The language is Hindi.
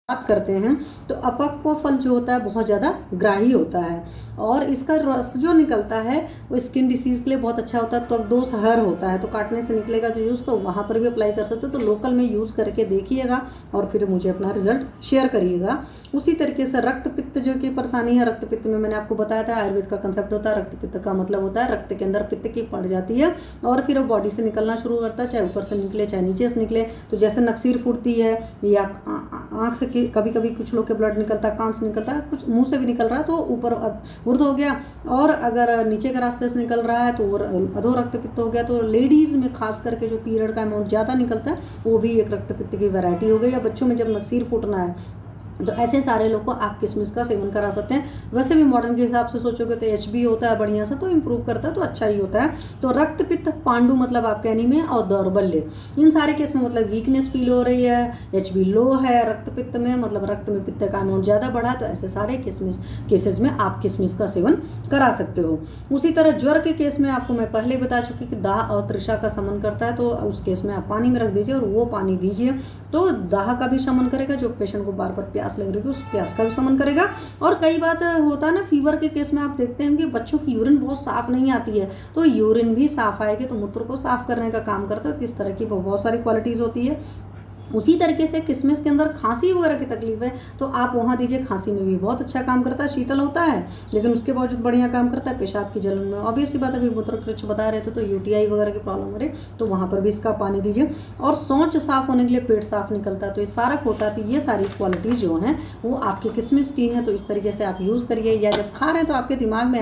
बात करते हैं तो अपक्व फल जो होता है बहुत ज़्यादा ग्राही होता है और इसका रस जो निकलता है वो स्किन डिसीज़ के लिए बहुत अच्छा होता है। त्वक दोष हर होता है तो काटने से निकलेगा जो यूज़, तो वहाँ पर भी अप्लाई कर सकते हो। तो लोकल में यूज़ करके देखिएगा और फिर मुझे अपना रिजल्ट शेयर करिएगा। उसी तरीके से रक्त पित्त जो की परेशानी है, रक्त पित्त में मैंने आपको बताया था आयुर्वेद का कंसेप्ट होता है। रक्त पित्त का मतलब होता है रक्त के अंदर पित्त की पड़ जाती है और फिर वो बॉडी से निकलना शुरू करता है, चाहे ऊपर से निकले चाहे नीचे से निकले। तो जैसे नक्सीर फूटती है या आँख से कभी कभी कुछ लोग के ब्लड निकलता है, कान से निकलता है, कुछ मुंह से भी निकल रहा है तो ऊपर उर्द हो गया, और अगर नीचे के रास्ते से निकल रहा है तो अधो रक्त पित्त हो गया। तो लेडीज़ में खास करके जो पीरियड का अमाउंट ज़्यादा निकलता है वो भी एक रक्त पित्त की वैरायटी हो गई। या बच्चों में जब नक्सीर फूटना है तो ऐसे सारे लोग को आप किशमिश का सेवन करा सकते हैं। वैसे भी मॉडर्न के हिसाब से सोचोगे तो HB होता है बढ़िया सा, तो इम्प्रूव करता है तो अच्छा ही होता है। तो रक्त पित्त पांडु मतलब आपके एनीमिया और दौर्बल्य, इन सारे केस में मतलब वीकनेस फील हो रही है, HB लो है, रक्त पित्त में मतलब रक्त में पित्त का अमाउंट ज़्यादा बढ़ा, तो ऐसे सारे केसेस में आप किशमिश का सेवन करा सकते हो। उसी तरह ज्वर के केस में आपको मैं पहले बता चुकी कि दाह और तृषा का शमन करता है, तो उस केस में आप पानी में रख दीजिए और वो पानी दीजिए, तो दाह का भी शमन करेगा। जो पेशेंट को बार बार प्यास लग रही है उस प्यास का भी शमन करेगा। और कई बात होता है ना, फीवर के केस में आप देखते हैं कि बच्चों की यूरिन बहुत साफ नहीं आती है, तो यूरिन भी साफ आएगी तो मूत्र को साफ करने का काम करता है। किस तरह की बहुत सारी क्वालिटीज़ होती है। उसी तरीके से किशमिश के अंदर खांसी वगैरह की तकलीफ है तो आप वहाँ दीजिए, खांसी में भी बहुत अच्छा काम करता है, शीतल होता है लेकिन उसके बावजूद बढ़िया काम करता है। पेशाब की जलन में ऑब्वियस सी बात है, अभी मूत्रकृच्छ बता रहे थे तो UTI वगैरह की प्रॉब्लम हो रही तो वहाँ पर भी इसका पानी दीजिए। और सोच साफ होने के लिए पेट साफ निकलता है, तो ये सारा होता है। तो ये सारी क्वालिटीज़ जो हैं वो आपकी किशमिश की हैं, तो इस तरीके से आप यूज़ करिए। या जब खा रहे हैं तो आपके दिमाग में